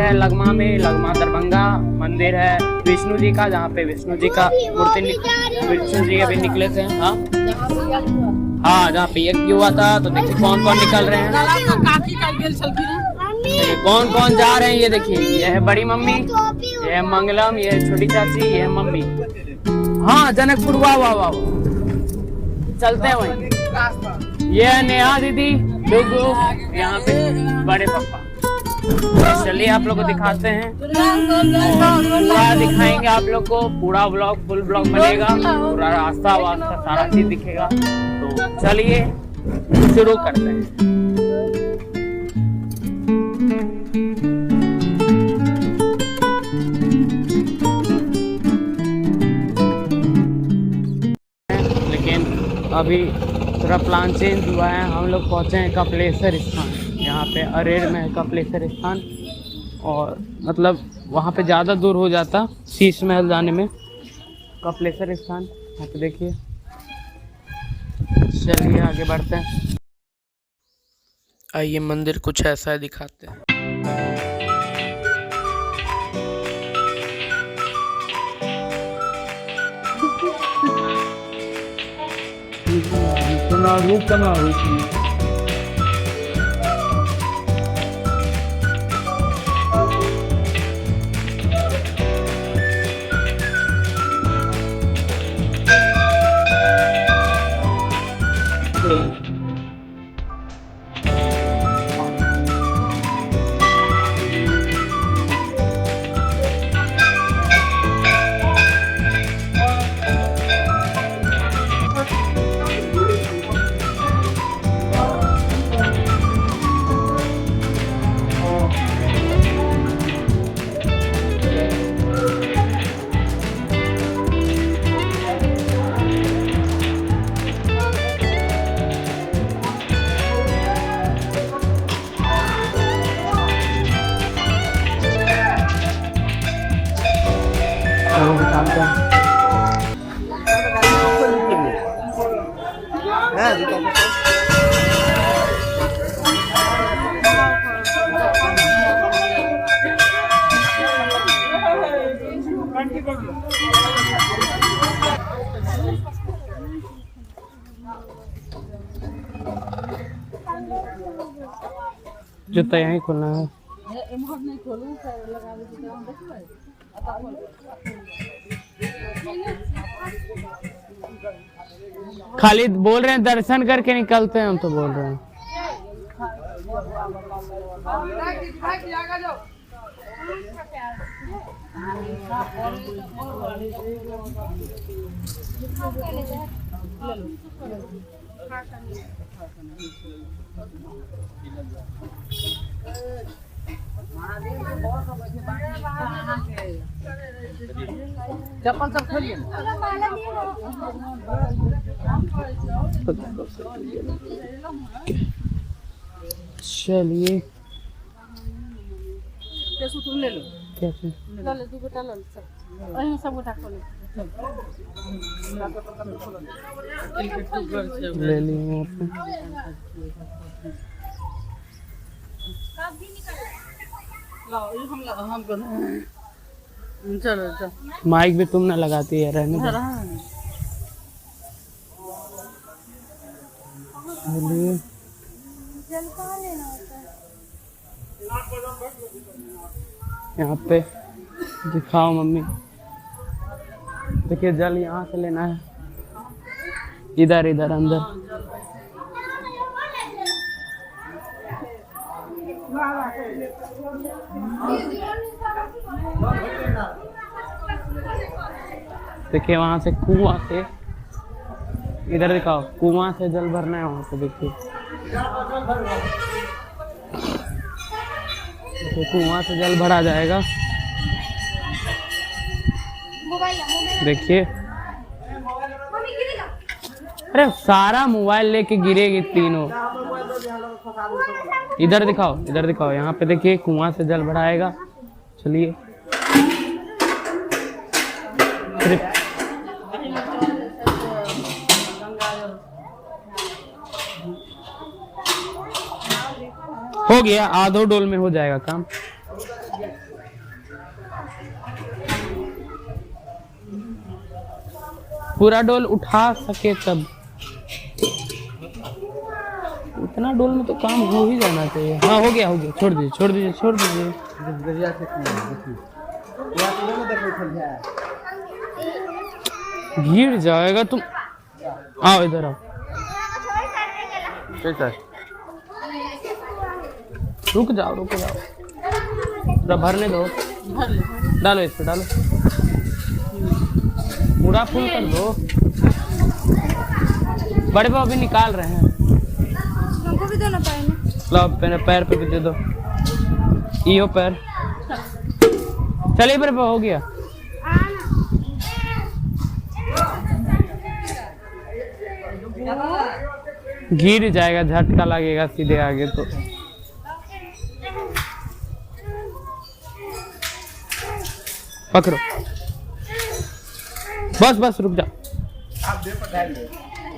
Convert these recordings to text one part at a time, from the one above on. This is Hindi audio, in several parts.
है लगमा में, लगमा दरभंगा मंदिर है विष्णु जी का, जहाँ पे विष्णु जी का मूर्ति विष्णु जी अभी निकले थे। हाँ हाँ, जहाँ पे यज्ञ हुआ था। तो देखिए कौन कौन निकल रहे हैं, कौन कौन जा रहे हैं। ये देखिए, ये है बड़ी मम्मी, ये है मंगलम, ये है छोटी चाची, ये है मम्मी। हाँ जनकपुर, वाह वाह वाह, चलते हैं वहीं। ये है नेहा दीदी, डुगू, यहाँ पे बड़े पापा। चलिए आप लोग को दिखाते हैं, पूरा दिखाएंगे आप लोग को, पूरा ब्लॉग फुल ब्लॉग बनेगा, पूरा रास्ता वास्ता सारा चीज दिखेगा। तो चलिए शुरू करते हैं। लेकिन अभी थोड़ा प्लान चेंज हुआ है, हम लोग पहुंचे हैं कपिलेश्वर स्थान। यहाँ पे अरेर में है कपिलेश्वर स्थान, और मतलब वहाँ पे ज़्यादा दूर हो जाता शीश महल जाने में। कपिलेश्वर स्थान यहाँ पे देखिए। चलिए आगे बढ़ते हैं। आइए मंदिर कुछ ऐसा है, दिखाते हैं। जूता यहीं खोलना है। खाली बोल रहे हैं दर्शन करके निकलते हैं, हम तो बोल रहे हैं। चप्पल सब खोलिए। चलिए तुम ले लो, कैसे ले दो गोटा लो, सब गोटा खोलो, ले लिए चलो चलो। माइक भी तुम ना लगाती है, रहने दो। यहाँ पे दिखाओ मम्मी, देखिए जल यहाँ से लेना है, इधर इधर अंदर। देखिए वहां से कुआं से, इधर दिखाओ, कुआं से जल भरना है वहां से। देखिए कुआं से जल भरा जाएगा। देखिए, अरे सारा मोबाइल लेके गिरेगी तीनों। इधर दिखाओ, इधर दिखाओ, यहाँ पे देखिए कुआं से जल भराएगा। चलिए हो गया, आधो डोल में हो जाएगा काम। पूरा डोल उठा सके तब। इतना डोल में तो काम हो ही जाना चाहिए। हाँ हो गया, छोड़ दीजिए छोड़ दीजिए छोड़ दीजिए। गिर जाएगा तुम। आओ इधर आओ। रुक जाओ पूरा भरने दो। डालो इस पे डालो, पूरा फुल कर दो। बड़े पापा अभी निकाल रहे हैं। हमको भी दो ना पैर में। लो पैर पे भी दे दो। यो पैर चलिए, बड़े पापा हो गया। गिर जाएगा, झटका लगेगा सीधे आगे तो। पकड़ो बस रुक जा,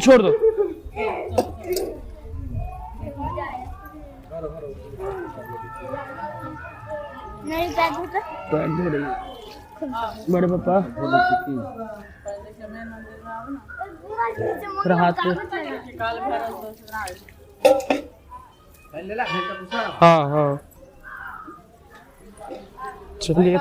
छोड़ दो। नहीं पैर धो रही बड़े पापा। हाथ हाँ चलिए।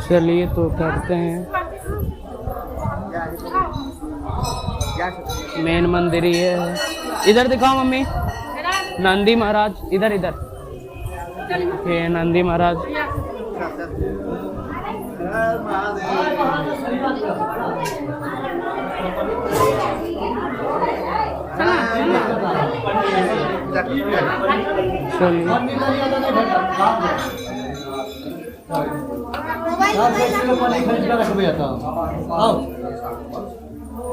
चलिए तो करते हैं। मेन मंदिर ही है। इधर दिखाओ मम्मी, नंदी महाराज। इधर ये नंदी महाराज।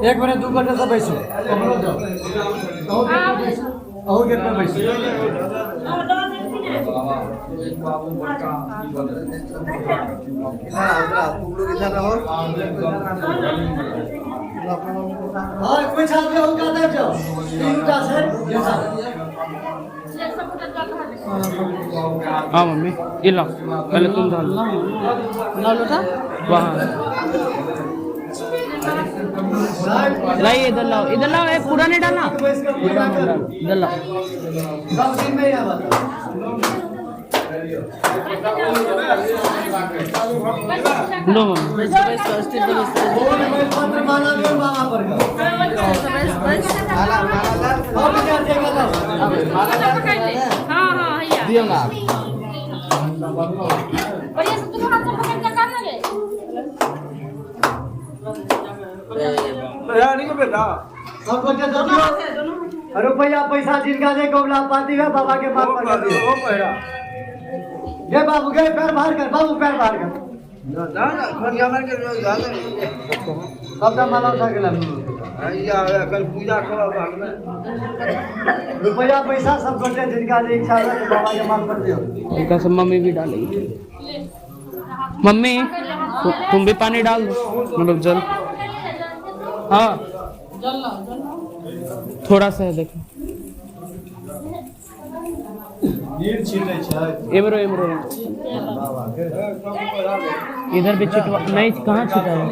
एक मिनट 2 घंटे से बैसो और गेट पर बैसो। और कोई साथ में होगा तब जाओ। हाँ मम्मी ये लो, पहले तुम डाल लो वहाँ। लाइए इधर लाओ एक पूरा नहीं डालना, इधर लाओ। लो मम्मी रुपया पैसा जिनका दे गोबला पाती है बाबा के पास पर ये बाबू गए पैर बाहर कर, बाबू पैर बाहर कर। सब माला उठा के कल पूजा करो। रुपया पैसा सब बटे जिनका दे इच्छा है तो बाबा के पास पर दियो। उनका सब मम्मी भी डालेगी। मम्मी तुम भी पानी डाल दो, मतलब जल। हाँ थोड़ा सा है देखो। एमरो इधर भी छिटवा नहीं, कहाँ छिटा है?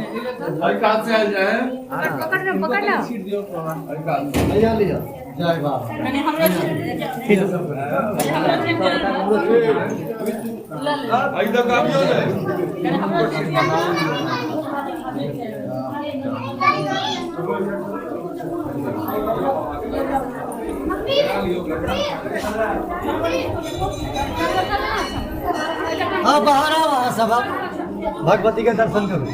जय बाबा। हाँ बाहर आओ सब, आप भगवती के दर्शन करो।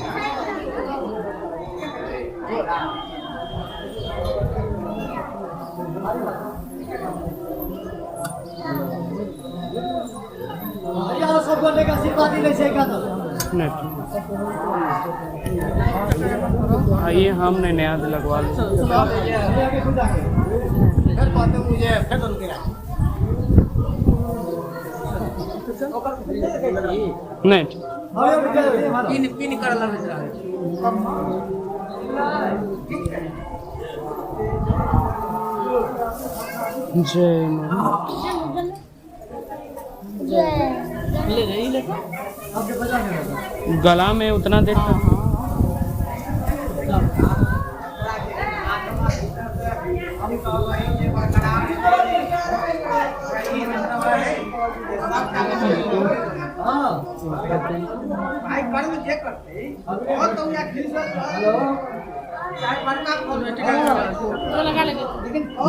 सब बोलने का आशीर्वाद ही नहीं का तो आइए हमने नया लगवा लिया। नहीं पिन कर ला जय मां। गला में उतना देर तक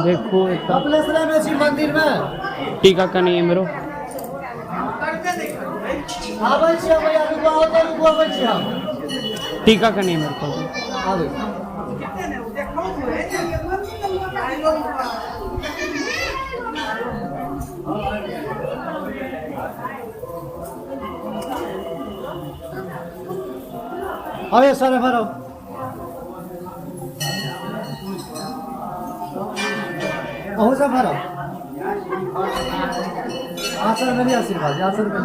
देखो कपिलेश्वर में शिव मंदिर में टीका कनी है मेरो आबै छियै भैया रुकबै छियै हम टीका कनी है मेरे को आबै अबे सर भरो अहो सब भरो आसन में आशीर्वाद आसन में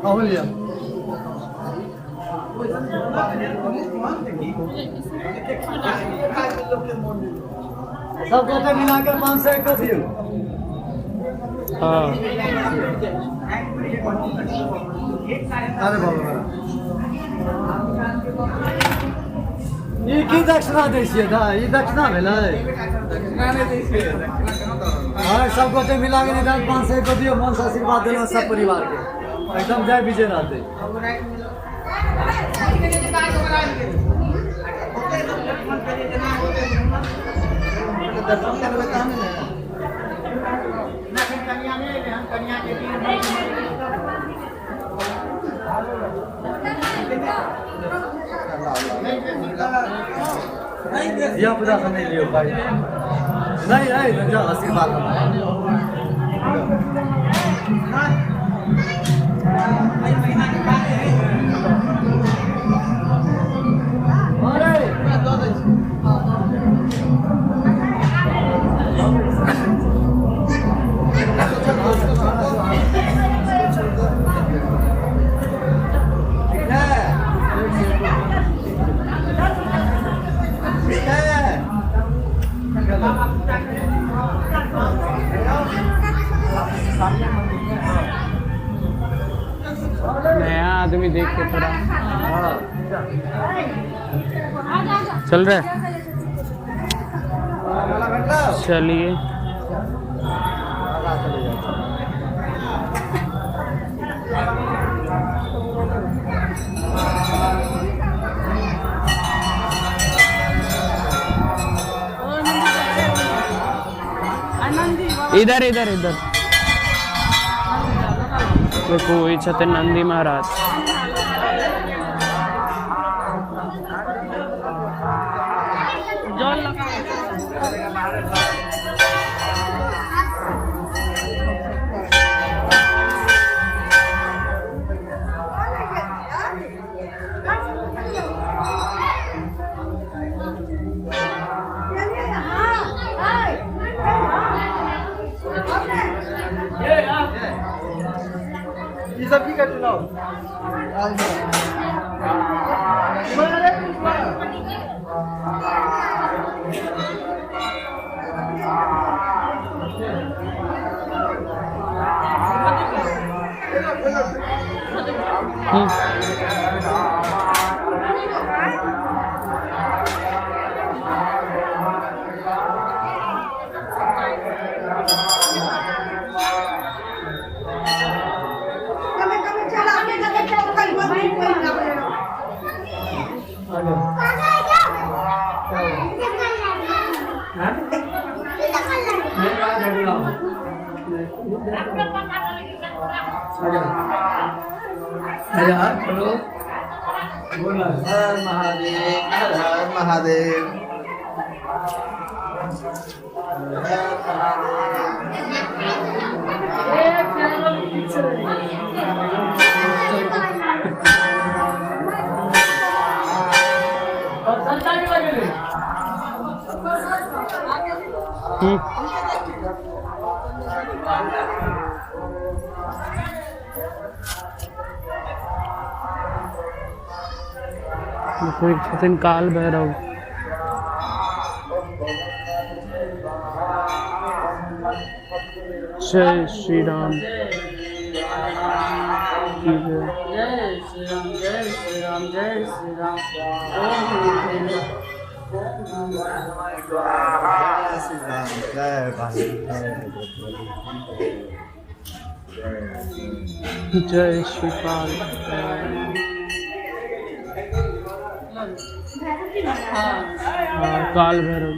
अहो लिया सब गोटे मिलाकर 500 को दियो हाँ अरे बाबा ये की दक्षिणा दै छियै दा ई दक्षिणा भेलै हाँ सब गोटे मिला के निदान 500 को दियो मन से आशीर्वाद देना सब परिवार के एकदम जय विजय रहते दिया पूजा से नहीं लियो भाई नहीं नहीं जा आशीर्वाद नया आदमी देख के थोड़ा चल रहा है चलिए इधर इधर इधर देखो ये छते नंदी महाराज ये सब की कर चुनाव हर महादेव हर हर महादेव कोई छतिन काल भैरव जय श्री राम। ठीक है। जय श्री राम, जय श्री राम, जय श्री राम। ओम जय श्री पाल। काल भैरव।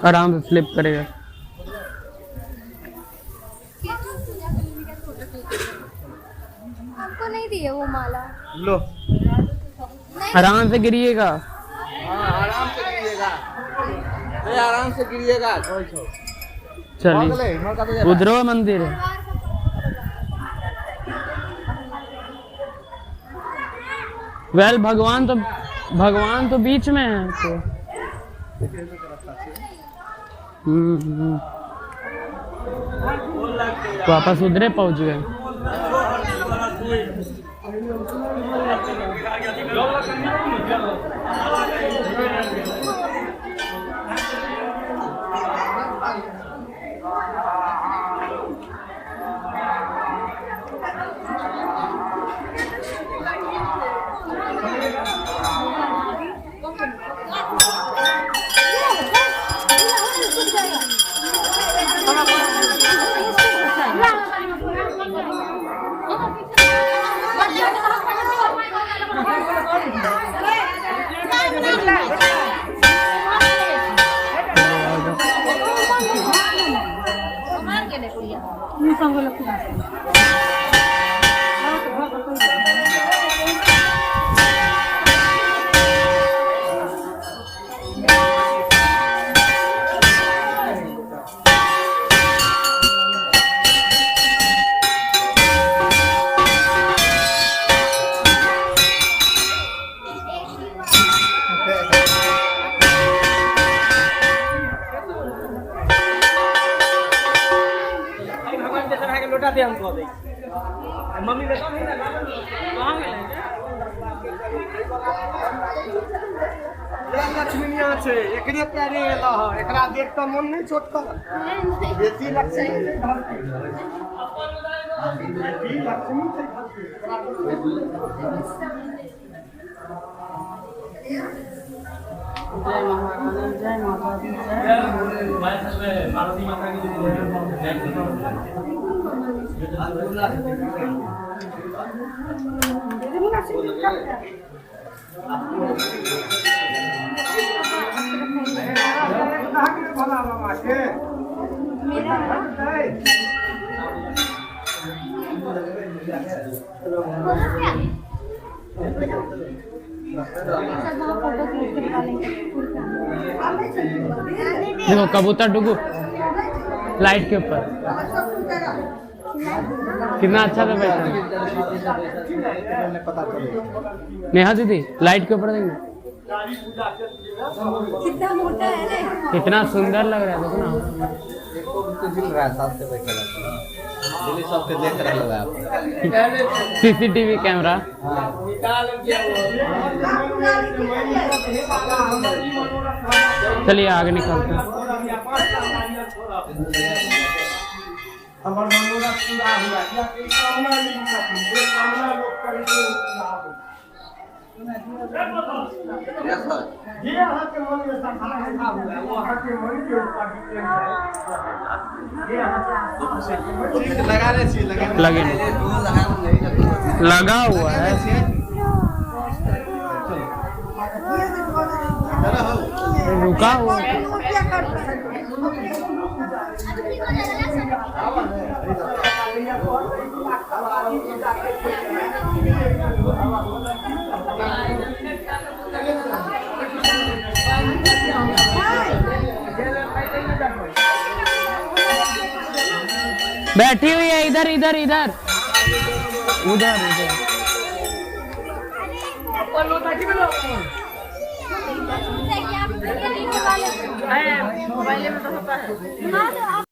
आराम से फ्लिप करेगा। आपको नहीं दिए वो माला? लो आराम से गिरिएगा। आराम से गिरिएगा, आराम से गिरिएगा। चलिए उधर मंदिर है। वेल भगवान तो बीच में है तो वापस उधरे पहुंच गए। मम्मी लक्ष्मी আছে एकरे प्यारे एला ह एकरा देख त मन नहीं छोटका बेटी लक्ष्मी बेटी लक्ष्मी जय महारानी जय माता दी जय मारुति माता की देखो कबूतर डुगू लाइट के ऊपर कितना अच्छा था बैठा। नेहा दीदी लाइट के ऊपर देंगे कितना मोटा है ना, कितना सुंदर लग रहा है। देखो ना सबके देख रहे हो आप। CCTV camera. चलिए आगे निकलते हैं। लगे लगा हुआ है। रुका हुआ है। बैठी हुई है इधर इधर इधर उधर उधर। मोबाइल में तो होता है।